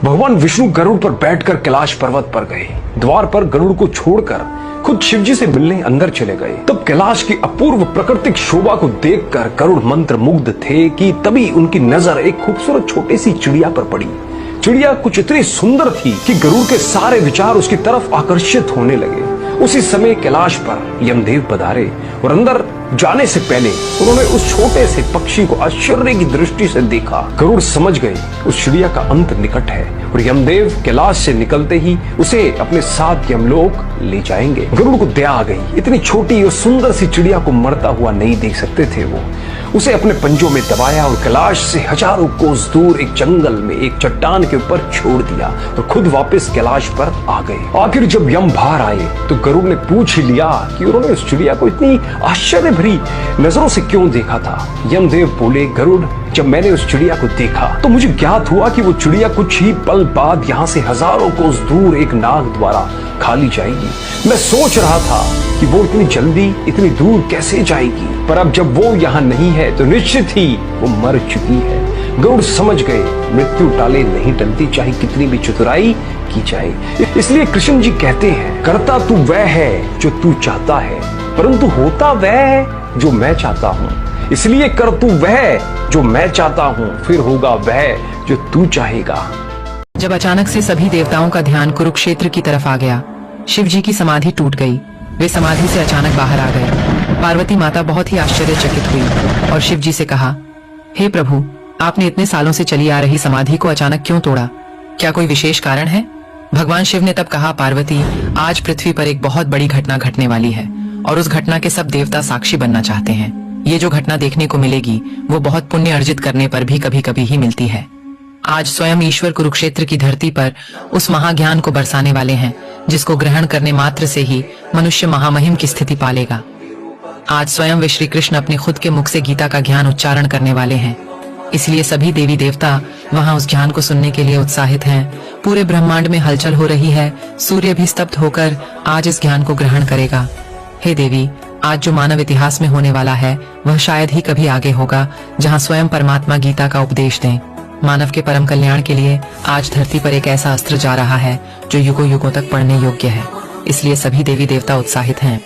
भगवान विष्णु गरुड़ पर बैठकर कैलाश पर्वत पर गए। द्वार पर गरुड़ को छोड़कर खुद शिवजी से मिलने अंदर चले गए। तब कैलाश की अपूर्व प्राकृतिक शोभा को देखकर गरुड़ मंत्र मुग्ध थे कि तभी उनकी नजर एक खूबसूरत छोटी सी चिड़िया पर पड़ी। चिड़िया कुछ इतनी सुंदर थी कि गरुड़ के सारे विचार उसकी तरफ आकर्षित होने लगे। उसी समय कैलाश पर यमदेव पधारे और अंदर जाने से पहले उन्होंने उस छोटे से पक्षी को आश्चर्य की दृष्टि से देखा। गरुड़ समझ गए उस चिड़िया का अंत निकट है और यमदेव कैलाश से निकलते ही उसे अपने साथ यमलोक ले जाएंगे। गरुड़ को दया आ गई। इतनी छोटी और सुंदर सी चिड़िया को मरता हुआ नहीं देख सकते थे वो। उसे अपने पंजों में दबाया और कैलाश से हजारों कोस दूर एक जंगल में एक चट्टान के ऊपर छोड़ दिया और खुद वापस कैलाश पर आ गए। आखिर जब यम बाहर आए तो गरुड़ ने पूछ ही लिया कि उन्होंने उस चिड़िया को इतनी आश्चर्य भरी नजरों से क्यों देखा था। यमदेव बोले, गरुड़, जब मैंने उस चिड़िया को देखा तो मुझे ज्ञात हुआ कि वो चिड़िया कुछ ही पल बाद यहाँ से हजारों कोस दूर एक नाग द्वारा खा ली जाएगी। मैं सोच रहा था कि वो इतनी जल्दी इतनी दूर कैसे जाएगी, पर अब जब वो यहाँ नहीं है तो निश्चित ही वो मर चुकी है। गरुड़ समझ गए मृत्यु टाले नहीं टलती, चाहे कितनी भी चतुराई की जाए। इसलिए कृष्ण जी कहते हैं, करता तू वह है जो तू चाहता है, परंतु होता वह है जो मैं चाहता हूँ। इसलिए कर तू वह जो मैं चाहता हूँ, फिर होगा वह जो तू चाहेगा। जब अचानक से सभी देवताओं का ध्यान कुरुक्षेत्र की तरफ आ गया, शिव जी की समाधि टूट गई। वे समाधि से अचानक बाहर आ गए। पार्वती माता बहुत ही आश्चर्यचकित हुई और शिव जी से कहा, हे प्रभु, आपने इतने सालों से चली आ रही समाधि को अचानक क्यों तोड़ा? क्या कोई विशेष कारण है? भगवान शिव ने तब कहा, पार्वती, आज पृथ्वी पर एक बहुत बड़ी घटना घटने वाली है और उस घटना के सब देवता साक्षी बनना चाहते हैं। ये जो घटना देखने को मिलेगी वो बहुत पुण्य अर्जित करने पर भी कभी कभी ही मिलती है। आज स्वयं ईश्वर कुरुक्षेत्र की धरती पर उस महाज्ञान को बरसाने वाले हैं जिसको ग्रहण करने मात्र से ही मनुष्य महामहिम की स्थिति पालेगा। आज स्वयं वे श्री कृष्ण अपने खुद के मुख से गीता का ज्ञान उच्चारण करने वाले हैं। इसलिए सभी देवी देवता वहां उस ज्ञान को सुनने के लिए उत्साहित हैं। पूरे ब्रह्मांड में हलचल हो रही है। सूर्य भी स्तब्ध होकर आज इस ज्ञान को ग्रहण करेगा। हे देवी, आज जो मानव इतिहास में होने वाला है वह शायद ही कभी आगे होगा, जहां स्वयं परमात्मा गीता का उपदेश दें। मानव के परम कल्याण के लिए आज धरती पर एक ऐसा अस्त्र जा रहा है जो युगों युगों तक पढ़ने योग्य है। इसलिए सभी देवी देवता उत्साहित हैं।